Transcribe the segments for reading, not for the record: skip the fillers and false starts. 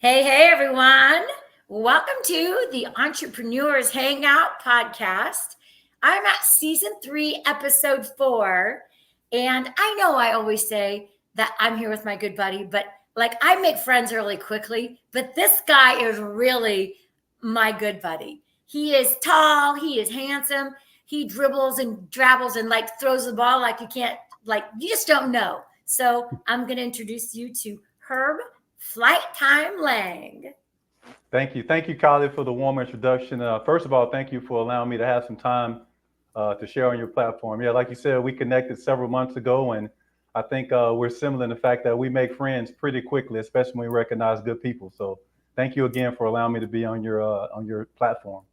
Hey, everyone. Welcome to the Entrepreneurs Hangout podcast. I'm at season 3, episode 4. And I know I always say that I'm here with my good buddy, but like I make friends really quickly. But this guy is really my good buddy. He is tall, he is handsome, he dribbles and drabbles and like throws the ball like you can't, like you just don't know. So I'm going to introduce you to Herb Flight Time Lang. Thank you. Thank you, Khalid, for the warm introduction. First of all, thank you for allowing me to have some time to share on your platform. Yeah, like you said, we connected several months ago, and I think we're similar in the fact that we make friends pretty quickly, especially when we recognize good people. So thank you again for allowing me to be on your platform.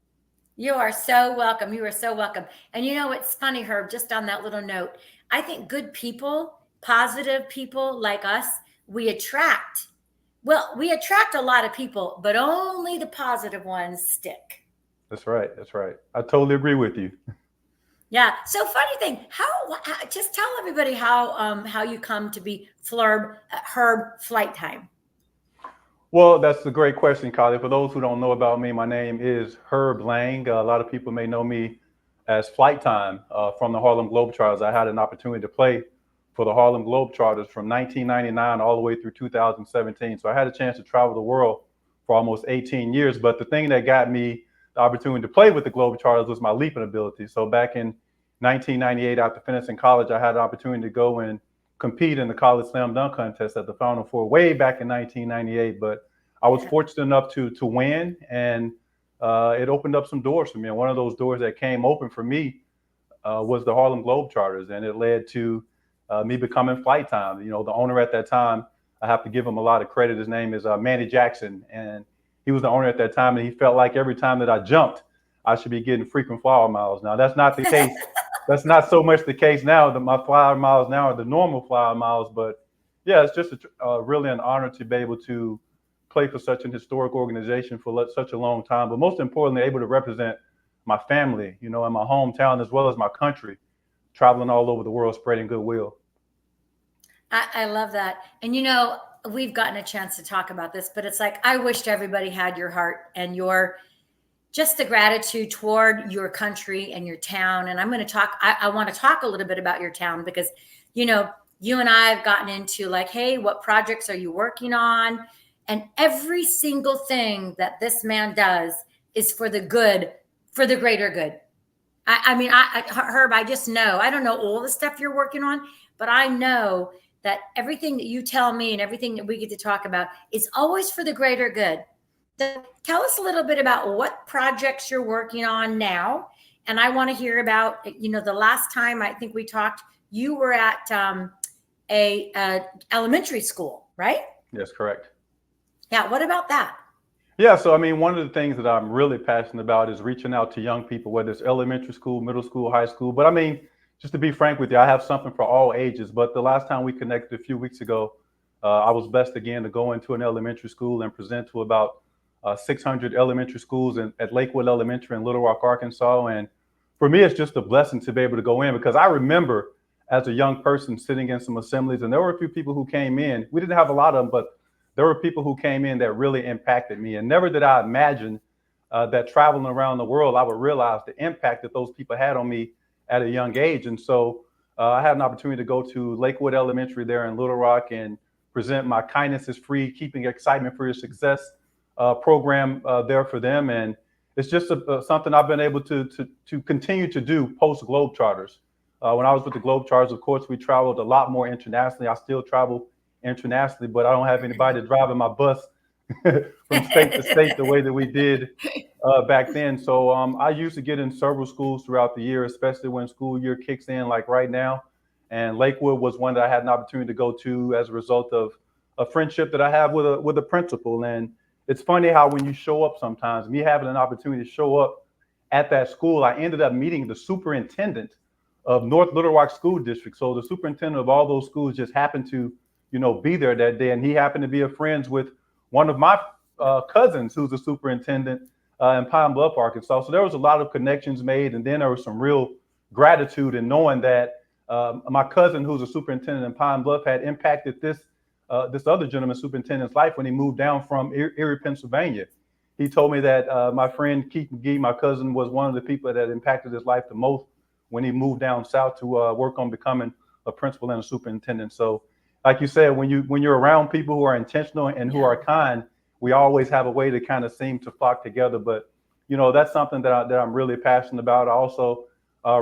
You are so welcome. You are so welcome. And you know, it's funny, Herb, just on that little note, I think good people, positive people like us, we attract. Well, we attract a lot of people, but only the positive ones stick. That's right. That's right. I totally agree with you. Yeah. So funny thing, how just tell everybody how you come to be Herb Flight Time. Well, that's a great question, Khalid. For those who don't know about me, my name is Herb Lang. A lot of people may know me as Flight Time from the Harlem Globetrotters. I had an opportunity to play for the Harlem Globetrotters from 1999 all the way through 2017. So I had a chance to travel the world for almost 18 years. But the thing that got me the opportunity to play with the Globetrotters was my leaping ability. So back in 1998, after finishing college, I had an opportunity to go and compete in the college slam dunk contest at the Final Four way back in 1998. But I was Yeah. fortunate enough to win, and it opened up some doors for me. And one of those doors that came open for me was the Harlem Globetrotters, and it led to me becoming Flight Time. You know, the owner at that time, I have to give him a lot of credit. His name is Manny Jackson, and he was the owner at that time, and he felt like every time that I jumped, I should be getting frequent flyer miles. Now that's not the case. That's not so much the case now. That my flyer miles now are the normal flyer miles, but yeah, it's just really an honor to be able to play for such an historic organization for such a long time. But most importantly, able to represent my family, you know, in my hometown as well as my country, traveling all over the world, spreading goodwill. I love that. And you know, we've gotten a chance to talk about this, but it's like I wished everybody had your heart and your just the gratitude toward your country and your town. And I'm going to talk, I want to talk a little bit about your town because, you know, you and I have gotten into like, hey, what projects are you working on? And every single thing that this man does is for the good, for the greater good. Herb, I just know, I don't know all the stuff you're working on, but I know that everything that you tell me and everything that we get to talk about is always for the greater good. So tell us a little bit about what projects you're working on now. And I want to hear about, you know, the last time I think we talked, you were at a elementary school, right? Yes, correct. Yeah. What about that? Yeah, so I mean, one of the things that I'm really passionate about is reaching out to young people, whether it's elementary school, middle school, high school. But I mean, just to be frank with you, I have something for all ages. But the last time we connected a few weeks ago, I was blessed again to go into an elementary school and present to about 600 elementary schools at Lakewood Elementary in Little Rock, Arkansas. And for me, it's just a blessing to be able to go in because I remember as a young person sitting in some assemblies, and there were a few people who came in. We didn't have a lot of them, but there were people who came in that really impacted me. And never did I imagine that traveling around the world, I would realize the impact that those people had on me at a young age. And so I had an opportunity to go to Lakewood Elementary there in Little Rock and present my Kindness is Free, Keeping Excitement for Your Success program there for them. And it's just something I've been able to continue to do post Globetrotters. When I was with the Globetrotters, of course, we traveled a lot more internationally. I still travel internationally, but I don't have anybody driving my bus from state to state the way that we did back then. So I used to get in several schools throughout the year, especially when school year kicks in, like right now. And Lakewood was one that I had an opportunity to go to as a result of a friendship that I have with a principal. And it's funny how when you show up sometimes, me having an opportunity to show up at that school, I ended up meeting the superintendent of North Little Rock School District. So the superintendent of all those schools just happened to, you know, be there that day. And he happened to be a friends with one of my cousins who's a superintendent in Pine Bluff, Arkansas. So there was a lot of connections made. And then there was some real gratitude in knowing that my cousin, who's a superintendent in Pine Bluff, had impacted this this other gentleman superintendent's life when he moved down from Erie, Pennsylvania. He told me that my friend Keith McGee, my cousin, was one of the people that impacted his life the most when he moved down south to work on becoming a principal and a superintendent. So, like you said, when you're around people who are intentional and who Yeah. are kind, we always have a way to kind of seem to flock together. But that's something that I'm really passionate about. I also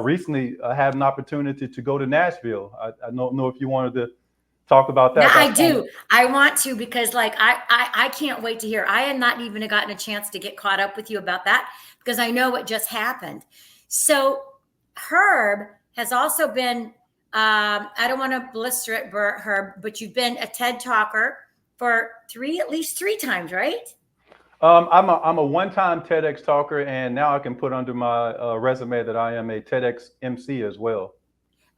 recently had an opportunity to go to Nashville. I don't know if you wanted to talk about Yeah, that. I That's kind of do. I want to because like I can't wait to hear. I had not even gotten a chance to get caught up with you about that because I know what just happened. So Herb has also been I don't want to blister it, Herb, but you've been a TED talker for at least three times, right? I'm a one-time TEDx talker, and now I can put under my resume that I am a TEDx MC as well.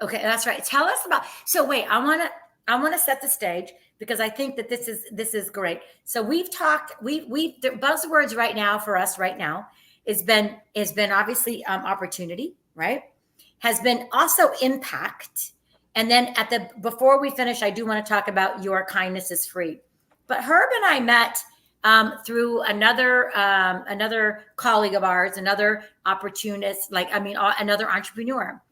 Okay, that's right. Tell us about. So wait, I want to set the stage because I think that this is great. So we've talked. We the buzzwords right now for us right now has been obviously opportunity, right? Has been also impact, and then at the before we finish, I do want to talk about your kindness is free. But Herb and I met through another colleague of ours, another opportunist, another entrepreneur.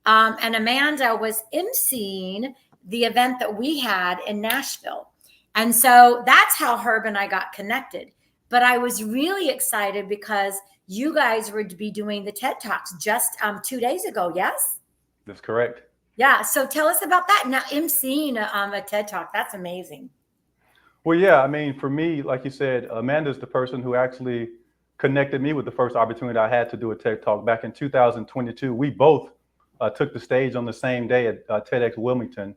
And Amanda was emceeing the event that we had in Nashville. And so that's how Herb and I got connected. But I was really excited because you guys were to be doing the TED Talks just 2 days ago. Yes? That's correct. Yeah. So tell us about that. Now, emceeing a TED Talk, that's amazing. Well, yeah, I mean, for me, like you said, Amanda's the person who actually connected me with the first opportunity I had to do a TED Talk back in 2022. We both took the stage on the same day at TEDx Wilmington.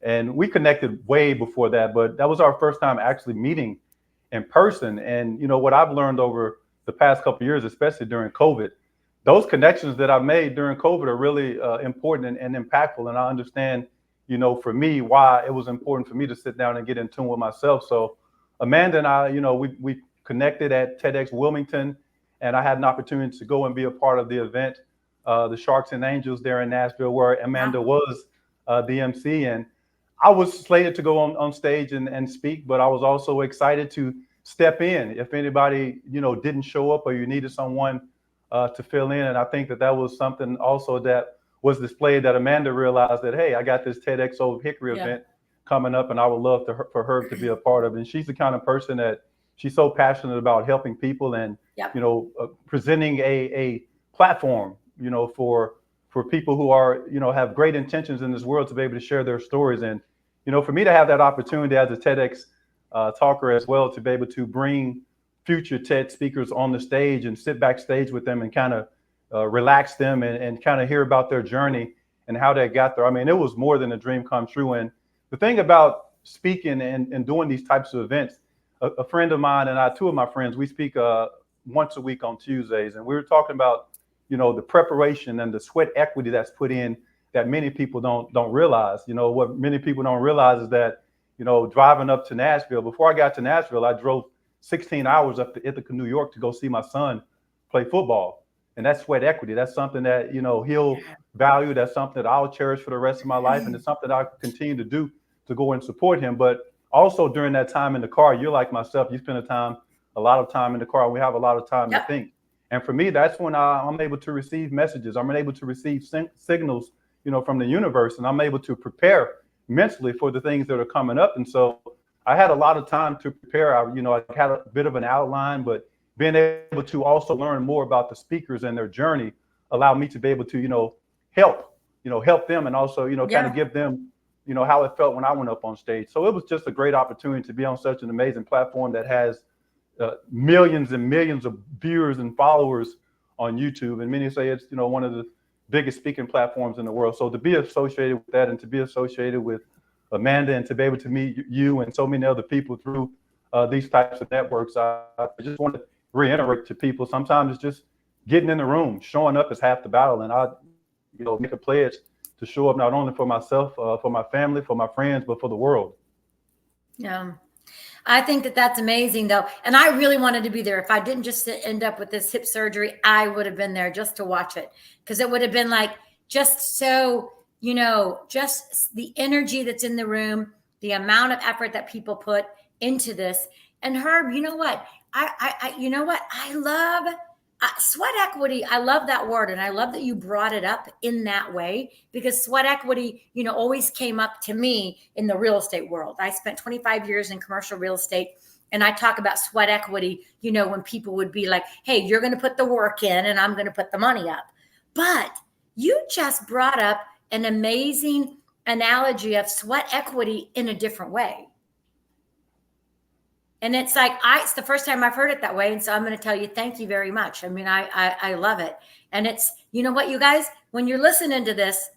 And we connected way before that, but that was our first time actually meeting in person. And what I've learned over the past couple of years, especially during COVID, those connections that I made during COVID are really important and impactful. And I understand, for me, why it was important for me to sit down and get in tune with myself. So Amanda and I, we connected at TEDx Wilmington, and I had an opportunity to go and be a part of the event, the Sharks and Angels there in Nashville, where Amanda was the MC. And I was slated to go on stage and speak, but I was also excited to step in if anybody, didn't show up or you needed someone to fill in. And I think that was something also that was displayed, that Amanda realized that, hey, I got this TEDx Old Hickory event coming up, and I would love for her to be a part of it. And she's the kind of person that she's so passionate about helping people and, presenting a platform, for people who are, have great intentions in this world to be able to share their stories. And, for me to have that opportunity as a TEDx talker as well, to be able to bring future TED speakers on the stage and sit backstage with them and kind of relax them and kind of hear about their journey and how they got there. I mean, it was more than a dream come true. And the thing about speaking and doing these types of events, a friend of mine and I, two of my friends, we speak once a week on Tuesdays. And we were talking about, the preparation and the sweat equity that's put in that many people don't realize. What many people don't realize is that, driving up to Nashville, before I got to Nashville, I drove 16 hours up to Ithaca, New York to go see my son play football. And that's sweat equity. That's something that, he'll value. That's something that I'll cherish for the rest of my life. And it's something I continue to do to go and support him. But also during that time in the car, you're like myself, you spend a lot of time in the car, and we have a lot of time to think. And for me, that's when I'm able to receive messages. I'm able to receive signals, from the universe, and I'm able to prepare mentally for the things that are coming up. And so I had a lot of time to prepare. I had a bit of an outline, but being able to also learn more about the speakers and their journey allowed me to be able to, help them, and also, kind of give them, how it felt when I went up on stage. So it was just a great opportunity to be on such an amazing platform that has millions and millions of viewers and followers on YouTube. And many say it's, one of the biggest speaking platforms in the world. So to be associated with that, and to be associated with Amanda, and to be able to meet you and so many other people through these types of networks, I just want to reiterate to people, sometimes it's just getting in the room. Showing up is half the battle. And I, make a pledge to show up not only for myself, for my family, for my friends, but for the world. Yeah. I think that that's amazing, though. And I really wanted to be there. If I didn't just end up with this hip surgery, I would have been there just to watch it, because it would have been like just so, just the energy that's in the room. the amount of effort that people put into this. And Herb, you know what? You know what? I love sweat equity. I love that word. And I love that you brought it up in that way, because sweat equity, always came up to me in the real estate world. I spent 25 years in commercial real estate. And I talk about sweat equity, when people would be like, hey, you're going to put the work in and I'm going to put the money up. But you just brought up an amazing analogy of sweat equity in a different way. And it's like, it's the first time I've heard it that way. And so I'm going to tell you, thank you very much. I mean, I love it. And it's, you know what, you guys, when you're listening to this,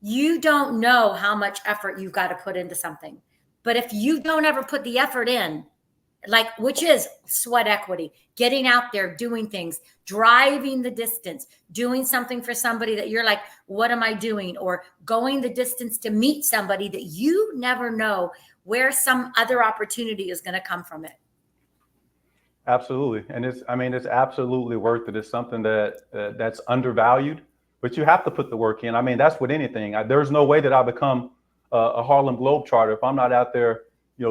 you don't know how much effort you've got to put into something. But if you don't ever put the effort in, which is sweat equity, getting out there, doing things, driving the distance, doing something for somebody that you're like, what am I doing? Or going the distance to meet somebody that you never know where some other opportunity is going to come from it. Absolutely. And it's absolutely worth it. It's something that's undervalued, but you have to put the work in. I mean, that's with anything. There's no way that I become a Harlem Globetrotter if I'm not out there,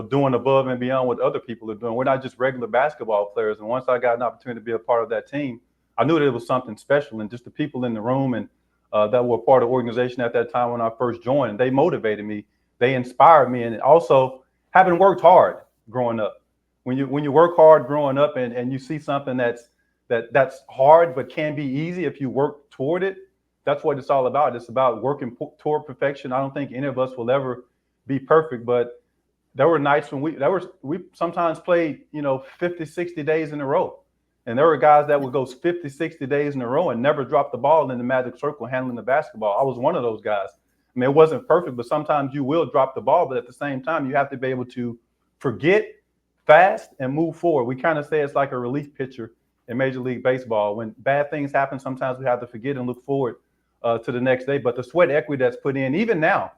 doing above and beyond what other people are doing. We're not just regular basketball players. And once I got an opportunity to be a part of that team, I knew that it was something special. And just the people in the room and that were part of the organization at that time when I first joined, they motivated me. They inspired me. And also, having worked hard growing up, when you work hard growing up and you see something that's hard but can be easy if you work toward it, that's what it's all about. It's about working toward perfection. I don't think any of us will ever be perfect, but there were nights when we sometimes played 50, 60 days in a row. And there were guys that would go 50, 60 days in a row and never drop the ball in the magic circle handling the basketball. I was one of those guys. I mean, it wasn't perfect, but sometimes you will drop the ball. But at the same time, you have to be able to forget fast and move forward. We kind of say it's like a relief pitcher in Major League Baseball. When bad things happen, sometimes we have to forget and look forward to the next day. But the sweat equity that's put in, even now,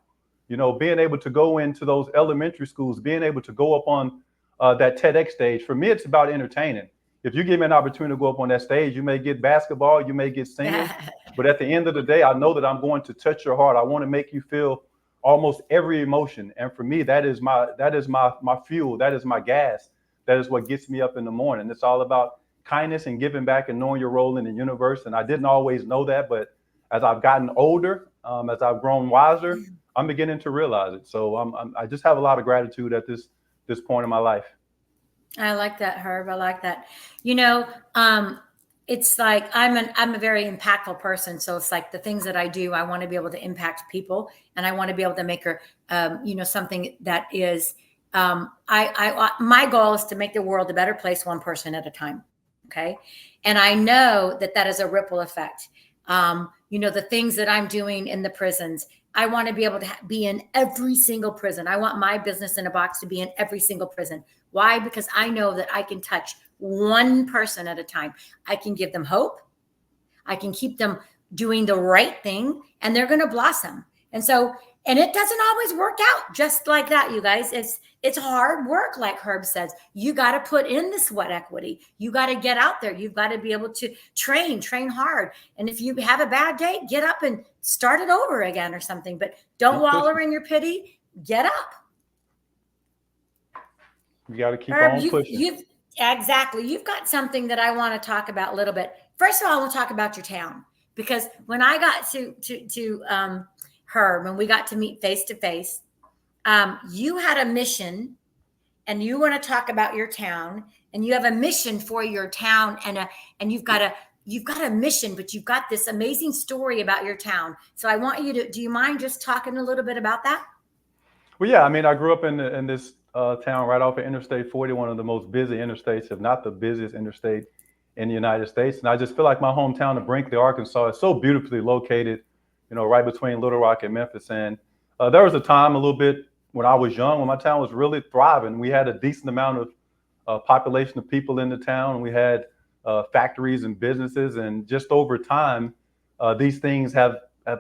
being able to go into those elementary schools, being able to go up on that TEDx stage, for me, it's about entertaining. If you give me an opportunity to go up on that stage, you may get basketball, you may get singing, but at the end of the day, I know that I'm going to touch your heart. I want to make you feel almost every emotion. And for me, that is my fuel. That is my gas. That is what gets me up in the morning. It's all about kindness and giving back and knowing your role in the universe. And I didn't always know that, but as I've gotten older, as I've grown wiser, I'm beginning to realize it. So I just have a lot of gratitude at this point in my life. I like that, Herb. I like that. It's like I'm a very impactful person. So it's like the things that I do, I want to be able to impact people, and I want to be able to make something that is. My goal is to make the world a better place, one person at a time. Okay, and I know that is a ripple effect. The things that I'm doing in the prisons, I want to be able to be in every single prison. I want my business in a box to be in every single prison. Why? Because I know that I can touch one person at a time. I can give them hope. I can keep them doing the right thing, and they're going to blossom. And it doesn't always work out just like that, you guys. It's hard work, like Herb says. You got to put in the sweat equity. You got to get out there. You've got to be able to train hard. And if you have a bad day, get up and start it over again or something. But don't wallow in your pity. Get up. You got to keep Herb, on pushing. Exactly. You've got something that I want to talk about a little bit. First of all, I want to talk about your town, because when I got to Herb and we got to meet face to face, you had a mission, and you want to talk about your town, and you have a mission for your town, and you've got a mission, but you've got this amazing story about your town. So I want you to, do you mind just talking a little bit about that? Well, yeah, I mean, I grew up in this town right off of Interstate 40, one of the most busy interstates, if not the busiest interstate in the United States. And I just feel like my hometown of Brinkley, Arkansas, is so beautifully located, right between Little Rock and Memphis. And there was a time a little bit when I was young, when my town was really thriving. We had a decent amount of population of people in the town. We had factories and businesses. And just over time, these things have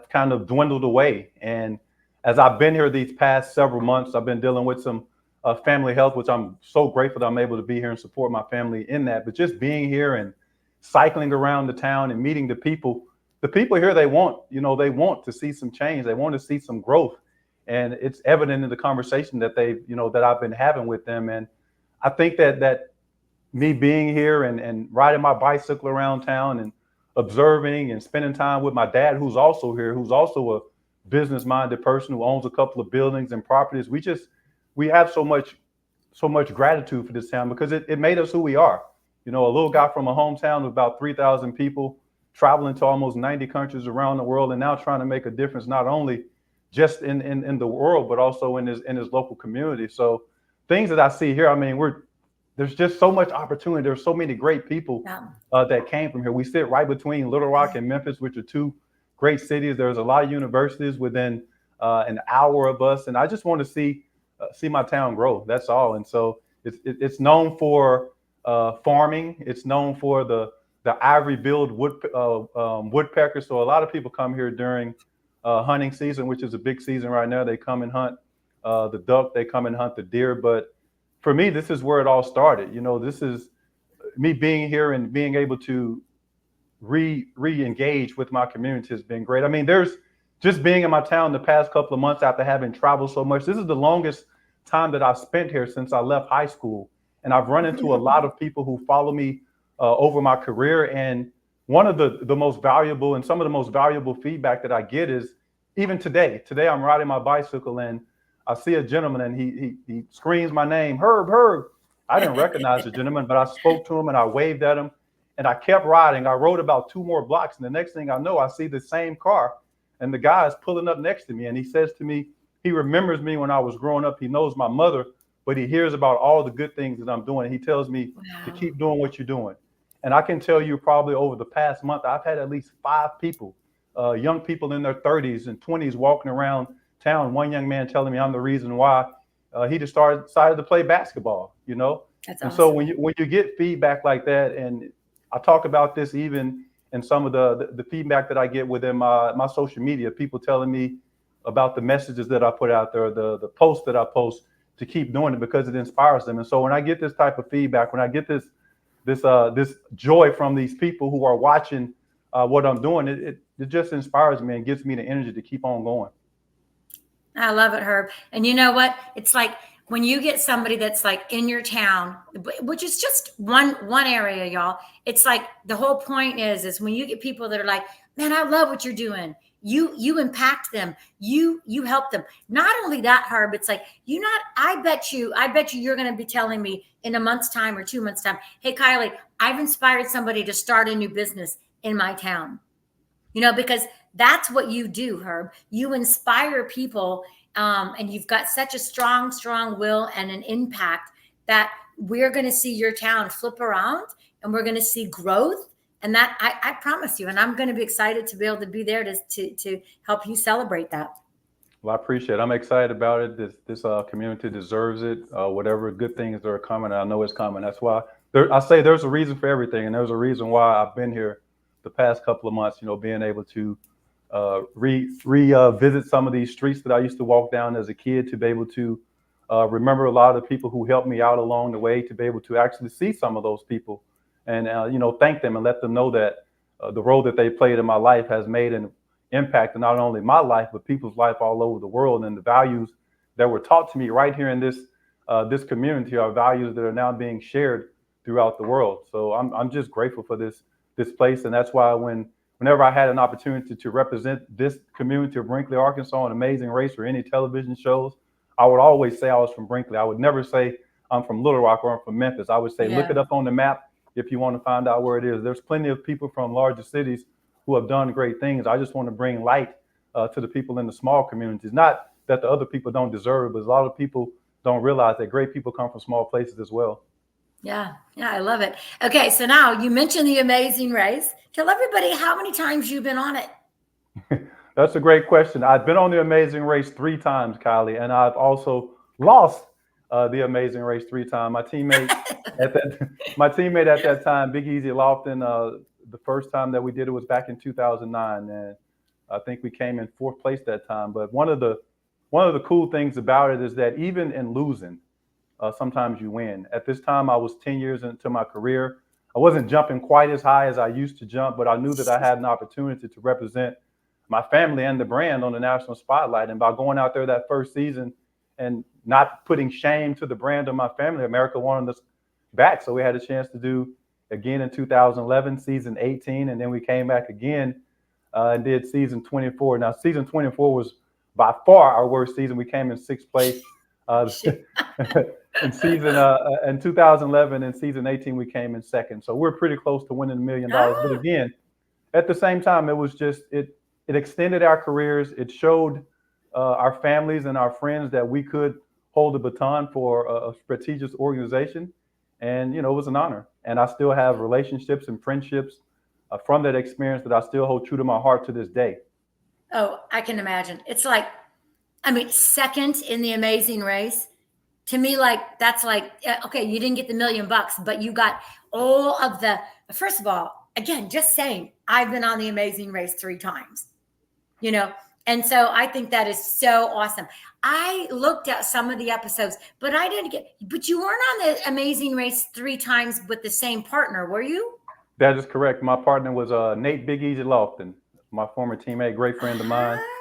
kind of dwindled away. And as I've been here these past several months, I've been dealing with some family health, which I'm so grateful that I'm able to be here and support my family in that. But just being here and cycling around the town and meeting the people here, they want to see some change. They want to see some growth. and it's evident in the conversation that that I've been having with them. And I think that me being here and riding my bicycle around town and observing and spending time with my dad, who's also here, who's also a business minded person who owns a couple of buildings and properties. We have so much gratitude for this town because it made us who we are. A little guy from a hometown of about 3,000 people traveling to almost 90 countries around the world and now trying to make a difference not only just in the world, but also in his local community. So things that I see here, I mean, there's just so much opportunity. There's so many great people Yeah. that came from here. We sit right between Little Rock and Memphis, which are two great cities. There's a lot of universities within an hour of us, and I just want to see my town grow. That's all. And so it's known for farming. It's known for the ivory-billed woodpecker. So a lot of people come here during hunting season, which is a big season right now. They come and hunt the duck. They come and hunt the deer. But for me, this is where it all started. This is me being here and being able to re-engage with my community has been great. I mean, there's just being in my town the past couple of months after having traveled so much. This is the longest time that I've spent here since I left high school, and I've run into a lot of people who follow me over my career. And one of the most valuable and some of the most valuable feedback that I get is even today. Today I'm riding my bicycle and I see a gentleman and he screams my name, Herb, Herb. I didn't recognize the gentleman, but I spoke to him and I waved at him and I kept riding. I rode about 2 more blocks, and the next thing I know, I see the same car and the guy is pulling up next to me and he says to me, he remembers me when I was growing up. He knows my mother, but he hears about all the good things that I'm doing. He tells me to Wow. keep doing what you're doing. And I can tell you probably over the past month, I've had at least 5 people, young people in their 30s and 20s walking around town. One young man telling me I'm the reason why he decided to play basketball. That's And so awesome. when you get feedback like that, and I talk about this even in some of the feedback that I get within my social media, people telling me about the messages that I put out there, the posts that I post, to keep doing it because it inspires them. And so when I get this type of feedback, when I get this joy from these people who are watching what I'm doing, it just inspires me and gives me the energy to keep on going. I love it, Herb. And you know what? It's like when you get somebody that's like in your town, which is just one area, y'all. It's like the whole point is when you get people that are like, man, I love what you're doing. You impact them. You help them. Not only that, Herb, it's like you not. I bet you you're going to be telling me in a month's time or 2 months time, hey, Kylie, I've inspired somebody to start a new business in my town. Because that's what you do, Herb. You inspire people, and you've got such a strong will and an impact that we're going to see your town flip around, and we're going to see growth. And that I promise you, and I'm going to be excited to be able to be there to help you celebrate that. Well, I appreciate it. I'm excited about it. This community deserves it. Whatever good things that are coming, I know it's coming. That's why I say there's a reason for everything, and there's a reason why I've been here the past couple of months. Being able to revisit some of these streets that I used to walk down as a kid, to be able to remember a lot of the people who helped me out along the way, to be able to actually see some of those people and thank them and let them know that the role that they played in my life has made an impact in not only my life but people's life all over the world. And the values that were taught to me right here in this community are values that are now being shared throughout the world. So I'm just grateful for this place, and that's why whenever I had an opportunity to represent this community of Brinkley, Arkansas, on Amazing Race or any television shows, I would always say I was from Brinkley. I would never say I'm from Little Rock or I'm from Memphis. I would say look it Yeah. up on the map if you want to find out where it is. There's plenty of people from larger cities who have done great things. I just want to bring light to the people in the small communities. Not that the other people don't deserve it, but a lot of people don't realize that great people come from small places as well. Yeah. Yeah. I love it. Okay. So now you mentioned the Amazing Race. Tell everybody how many times you've been on it. That's a great question. I've been on the Amazing Race 3 times, Kylie, and I've also lost the Amazing Race 3 times. At that, my teammate at that time, Big Easy Lofton, the first time that we did it was back in 2009, and I think we came in 4th place that time. But one of the cool things about it is that even in losing, sometimes you win. At this time, I was 10 years into my career. I wasn't jumping quite as high as I used to jump, but I knew that I had an opportunity to represent my family and the brand on the national spotlight. And by going out there that first season and not putting shame to the brand of my family, America wanted us back. So we had a chance to do again in 2011, season 18, and then we came back again and did season 24. Now, season 24 was by far our worst season. We came in sixth place. In season in 2011 and season 18, we came in second. So we're pretty close to winning $1 million. But Oh, again, at the same time, it was just it extended our careers. It showed our families and our friends that we could hold the baton for a prestigious organization, and it was an honor. And I still have relationships and friendships from that experience that I still hold true to my heart to this day. oh, I can imagine. It's like, I mean, second in the Amazing Race. To me, like that's like okay, you didn't get the $1 million, but you got all of the. First of all, again, just saying, I've been on the Amazing Race 3 times. You know, and so I think that is so awesome. I looked at some of the episodes, but I didn't get. But you weren't on the Amazing Race 3 times with the same partner, were you? That is correct. My partner was Nate Big Easy Lofton, my former teammate, great friend of mine. Oh,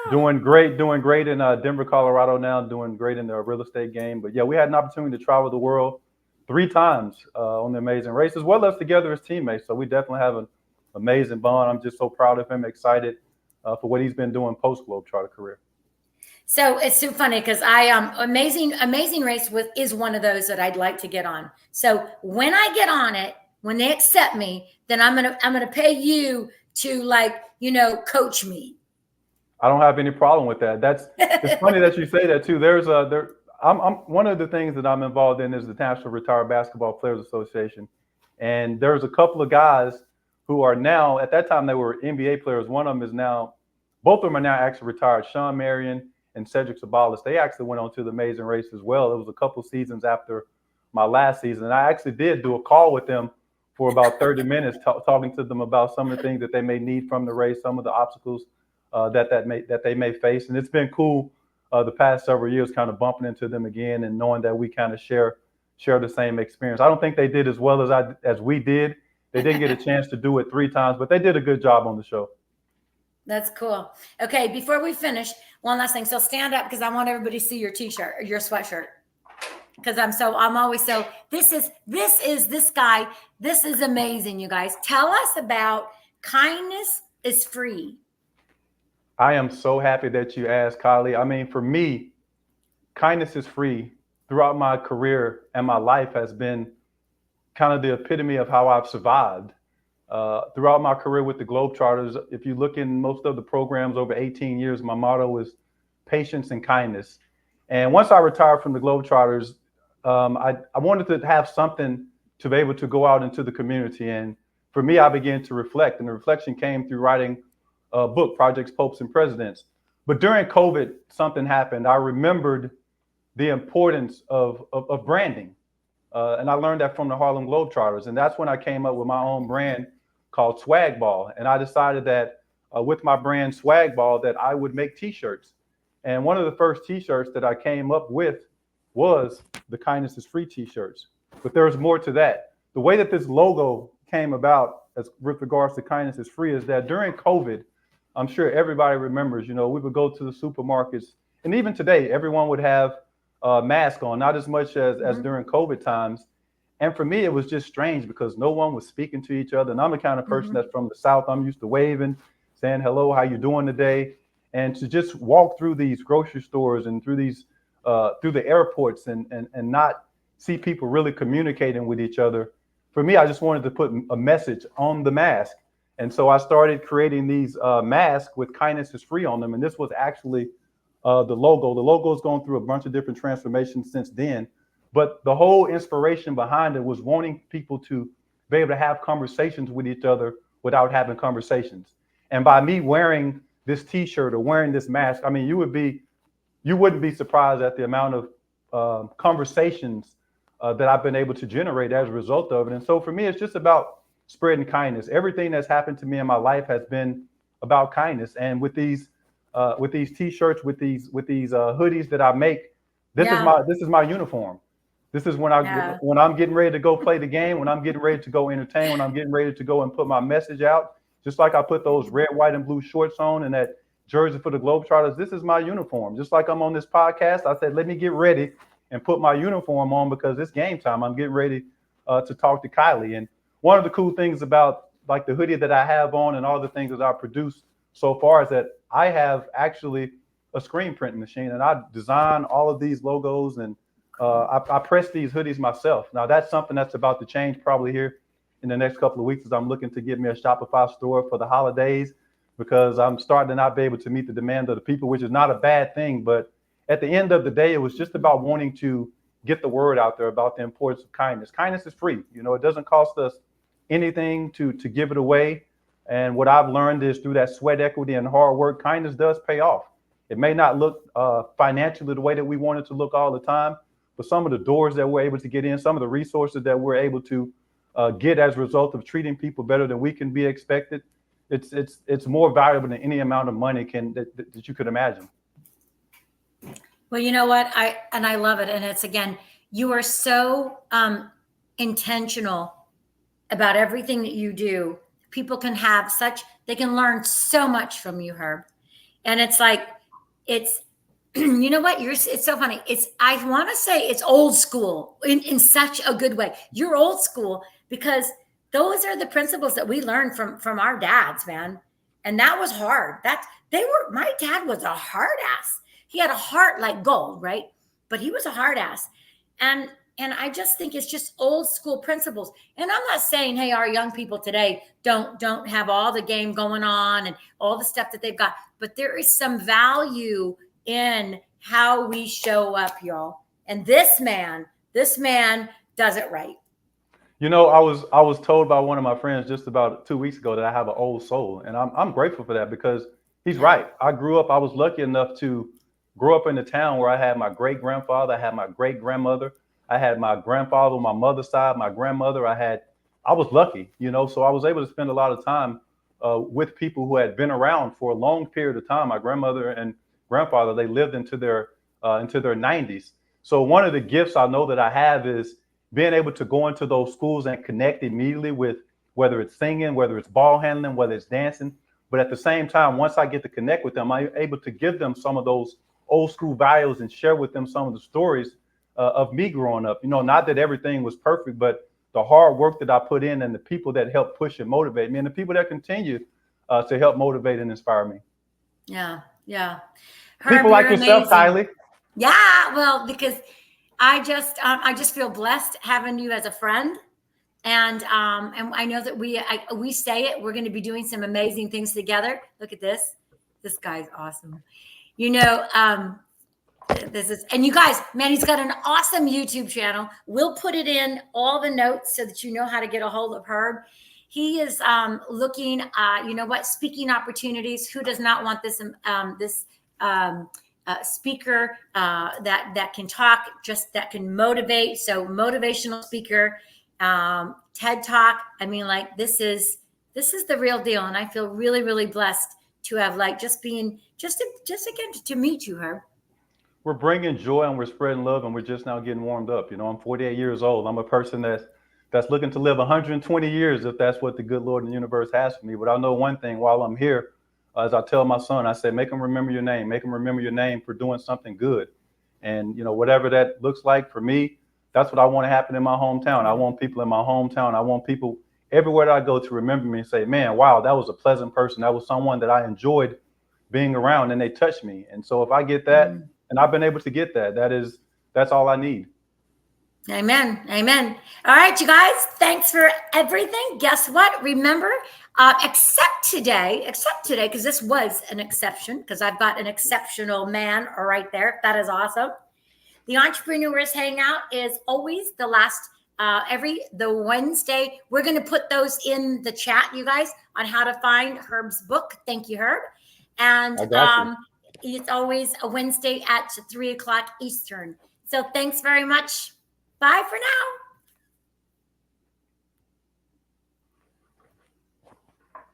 Doing great in Denver, Colorado now, doing great in the real estate game. But yeah, we had an opportunity to travel the world 3 times on the Amazing Race, as well as together as teammates. So we definitely have an amazing bond. I'm just so proud of him, excited for what he's been doing post Globetrotter career. so it's so funny because I Amazing Race is one of those that I'd like to get on. So when I get on it, when they accept me, then I'm gonna pay you to like coach me. I don't have any problem with that. It's funny that you say that too. I'm one of the things that I'm involved in is the National Retired Basketball Players Association, and there's a couple of guys who are now, at that time they were NBA players. One of them is now, both of them are now actually retired. Sean Marion and Cedric Sabalas. They actually went on to the Amazing Race as well. It was a couple seasons after my last season, and I actually did do a call with them for about 30 minutes, talking to them about some of the things that they may need from the race, some of the obstacles that they may face. And it's been cool the past several years, kind of bumping into them again and knowing that we kind of share the same experience. I don't think they did as well as we did. They didn't get a chance to do it 3 times, but they did a good job on the show. That's cool. Okay, before we finish, one last thing. So stand up because I want everybody to see your t-shirt or your sweatshirt. Because I'm always so this is this guy. This is amazing, you guys. Tell us about kindness is free. I am so happy that you asked, Kylie. I mean, for me, kindness is free throughout my career, and my life has been kind of the epitome of how I've survived. Throughout my career with the Globetrotters, if you look in most of the programs over 18 years, my motto is patience and kindness. And once I retired from the Globetrotters, I wanted to have something to be able to go out into the community. And for me, I began to reflect, and the reflection came through writing a book, Projects, Popes, and Presidents. But during COVID, something happened. I remembered the importance of branding. And I learned that from the Harlem Globetrotters. And that's when I came up with my own brand called Swag Ball. And I decided that with my brand Swag Ball, that I would make t-shirts. And one of the first t-shirts that I came up with was the Kindness is Free t-shirts. But there's more to that. The way that this logo came about as with regards to Kindness is Free is that during COVID, I'm sure everybody remembers, we would go to the supermarkets, and even today, everyone would have a mask on, not as much as during COVID times. And for me, it was just strange because no one was speaking to each other. And I'm the kind of person that's from the South. I'm used to waving, saying, hello, how you doing today? And to just walk through these grocery stores and through the airports and not see people really communicating with each other. For me, I just wanted to put a message on the mask. And so I started creating these masks with Kindness is Free on them. And this was actually the logo. The logo has gone through a bunch of different transformations since then. But the whole inspiration behind it was wanting people to be able to have conversations with each other without having conversations. And by me wearing this T-shirt or wearing this mask, I mean, you wouldn't be surprised at the amount of conversations that I've been able to generate as a result of it. And so for me, it's just about spreading kindness. Everything that's happened to me in my life has been about kindness. And with these T-shirts, with these hoodies that I make, this is my uniform. This is when I'm getting ready to go play the game, when I'm getting ready to go entertain, when I'm getting ready to go and put my message out. Just like I put those red, white, and blue shorts on and that jersey for the Globetrotters, this is my uniform. Just like I'm on this podcast, I said, let me get ready and put my uniform on because it's game time. I'm getting ready to talk to Kylie. And one of the cool things about like the hoodie that I have on and all the things that I produced so far is that I have actually a screen printing machine and I design all of these logos and I press these hoodies myself. Now that's something that's about to change probably here in the next couple of weeks as I'm looking to get me a Shopify store for the holidays because I'm starting to not be able to meet the demand of the people, which is not a bad thing. But at the end of the day, it was just about wanting to get the word out there about the importance of kindness. Kindness is free. You know, it doesn't cost us anything to give it away. And what I've learned is through that sweat equity and hard work, kindness does pay off. It may not look financially the way that we want it to look all the time, but some of the doors that we're able to get in, some of the resources that we're able to get as a result of treating people better than we can be expected, it's more valuable than any amount of money that you could imagine. Well, you know what? I love it. And it's, again, you are so intentional about everything that you do. People can they can learn so much from you, Herb. And it's like, you know what? It's so funny. I want to say it's old school in such a good way. You're old school because those are the principles that we learned from our dads, man. And that was hard. My dad was a hard ass. He had a heart like gold, right? But he was a hard ass. And I just think it's just old school principles. And I'm not saying, hey, our young people today don't have all the game going on and all the stuff that they've got. But there is some value in how we show up, y'all. And this man does it right. You know, I was told by one of my friends just about 2 weeks ago that I have an old soul, and I'm grateful for that because he's right. I was lucky enough to grow up in a town where I had my great grandfather, I had my great grandmother, I had my grandfather on my mother's side, my grandmother. I was lucky, you know, so I was able to spend a lot of time with people who had been around for a long period of time. My grandmother and grandfather, they lived into their 90s. So one of the gifts I know that I have is being able to go into those schools and connect immediately with whether it's singing, whether it's ball handling, whether it's dancing. But at the same time, once I get to connect with them, I'm able to give them some of those old school values and share with them some of the stories of me growing up. You know, not that everything was perfect, but the hard work that I put in and the people that help push and motivate me and the people that continue to help motivate and inspire me. Yeah. Yeah. Herb, people like yourself, amazing. Kylie. Yeah. Well, because I just feel blessed having you as a friend. And I know that we say it, we're going to be doing some amazing things together. Look at this. This guy's awesome. You know, and you guys, man, he's got an awesome YouTube channel. We'll put it in all the notes so that you know how to get a hold of Herb. He is looking, you know what, speaking opportunities. Who does not want this speaker that can talk, just that can motivate? So motivational speaker, TED Talk. I mean, like this is the real deal, and I feel really, really blessed to have just again to meet you, Herb. We're bringing joy and we're spreading love and we're just now getting warmed up. You know, I'm 48 years old. I'm a person that's looking to live 120 years if that's what the good Lord in the universe has for me. But I know one thing while I'm here, as I tell my son, I say, make them remember your name. Make them remember your name for doing something good. And, you know, whatever that looks like for me, that's what I want to happen in my hometown. I want people in my hometown. I want people everywhere that I go to remember me and say, man, wow, that was a pleasant person. That was someone that I enjoyed being around and they touched me. And so if I get that, and I've been able to get that, that's all I need. Amen. Amen. All right, you guys, thanks for everything. Guess what? Remember, except today, because this was an exception, because I've got an exceptional man right there. That is awesome. The Entrepreneurs Hangout is always the last, the Wednesday. We're going to put those in the chat, you guys, on how to find Herb's book. Thank you, Herb. And it's always a Wednesday at 3:00 Eastern. So thanks very much. Bye for now.